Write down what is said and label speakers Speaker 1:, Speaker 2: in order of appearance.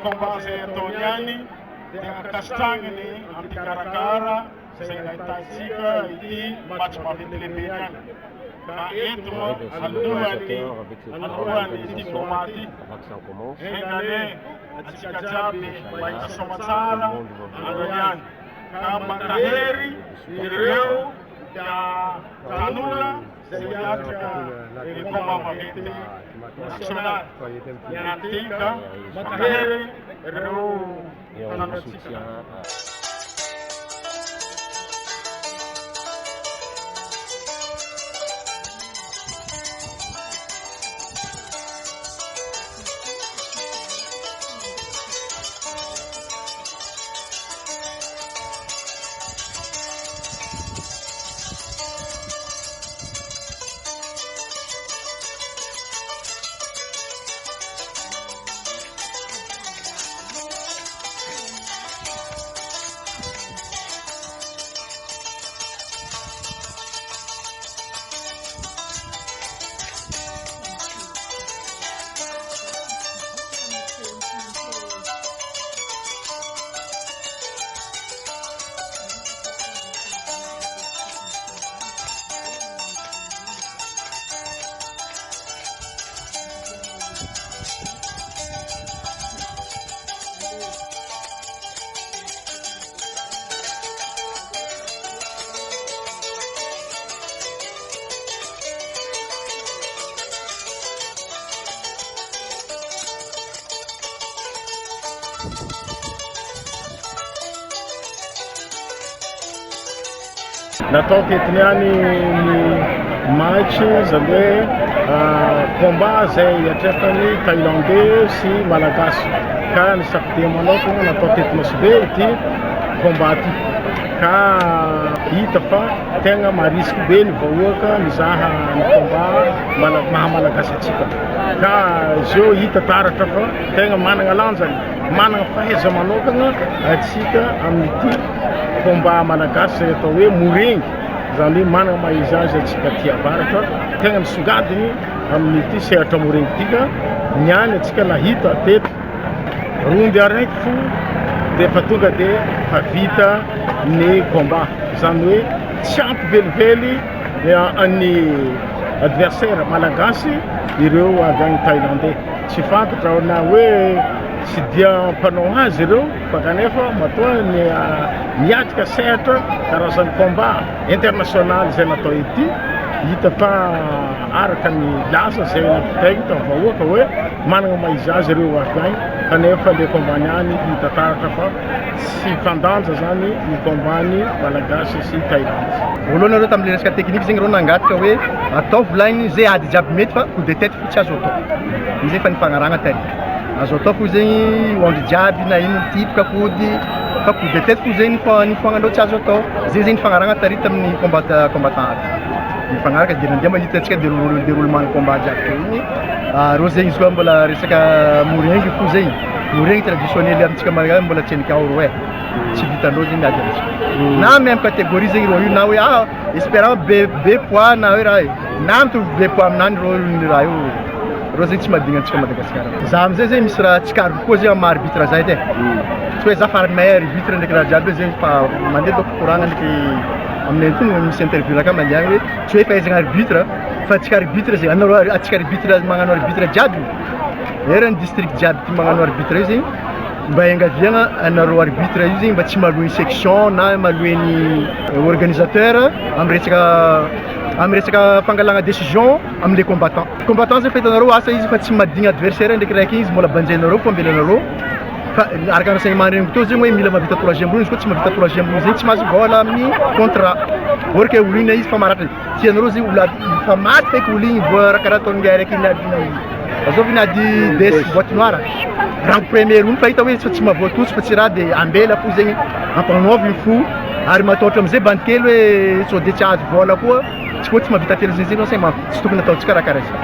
Speaker 1: combat zay ataoniany dia akasitragnany amin'ny karakara zay nahitantsika ity match maventilebe any. Ka eto alohany ity combat ity engane atsika jiaby mahita soamatsara androany ka mankahery ireo tanora zay miatrika ny combat maventy national niantika mankahery ireo tanoratsika. Natao tetiny any ny match zany combat zay atrefan'ny Thaïlandais sy Malagasy ka nisafidia manokana natao tetin'Osbe ity combat ity ka hita fa tegna marisky be ny vahoaka mizaha ny combat maha-malagasy atsika ka zio hita taratra fa tegna managna lanjany managna fahaiza manokana atsika amin'ity combat malagasy zay atao hoe morengy zany hoe managna mahizazy atsika ty avaratra tegna misongadiny amin'ity sehatra morengy tika niany atsika nahita teto rondy araiky fo dia fa tonga dia fa vita ny combat zany hoe tsy ampy velively ny adversaire malagasy ireo avy agny Thaïlandais tsy fantatra na hoe tsy dia mpanao azy ireo fa kanefa matoa miatrika sehatra karazany combat international zay natao ity hita fa araka ny lasa zay natahita vahoaka hoe managna mahizazy ireo avy agny kanefa le combat niany hita taratra fa tsy fandanja zany ny combat ny malagasy sy Thaïlande.
Speaker 2: Voalohany areo tamin'le resaka teknika zegny reo nangataka hoe atao volagny zay ady jiaby mety fa coup de tête fo tsy azo atao izay fa nifagnaragna tary azo atao fo zegny ondy jiaby na ino tipika kody fa coup de tête fo zegny nifoagnandreo tsy azo atao zay zegny nifagnaragna tary tamin'ny combattant mifagnaraka dia nandeha mahita atsika déroulement combat jiaby teo igny reo zegny izy koa mbola resaka morengy fo zegny morengy traditionnel amintsika malagasy mbola tsy hainy kao reo tsy vitandreo zegny ady amintsika na même catégorie zegny reo io na hoe espérant be poids na hoe raha na mitovy be poids aminany reo raha io reo zegny tsy mahadigna antsika Madagasikara za amizay zegny misy raha tsy kary koa zegny amin'ny arbitre zay ty tsy hoe za farany mahay arbitre ndraiky raha jiaby zegny fa mandeha doko koragna ndraiky aminay ty misy interview raka mandeha hoe tsy hoe fahaizagna arbitre fa atsika arbitre zegny anao atsika arbitre magnano arbitre jiaby erany district jiaby ty magnano arbitre io zegny mba engaviagna anareo arbitre io zegny mba tsy maloeny section na maloeny organisateur amin'ny resaka fangalagna décision amin'le combattant zay fahitanareo asa izy fa tsy madigna adversaire ndraiky raiky izy mbola banjainareo fa ambelanareo fa araka ny enseignement regny to zegny hoe mila mavita troisième roue izy koa tsy mavita troisième roue zegny tsy mahazo vola amin'ny contrat orke olo igny izy fa maratra tianareo zegny olo fa maty feky olo igny voarakaraha ataon'nge araiky azovy nady des boîte noire rango premier olo fahita hoe tsy mahavoatotsy fa tsy raha dia ambela fo zegny ampagnaoviny fo ary mataotra amizay bandikely hoe sao dia tsy azo vola koa tsy koa tsy mahavita telo zegny zegny no tsy tokony ataontsika raha karaha izy.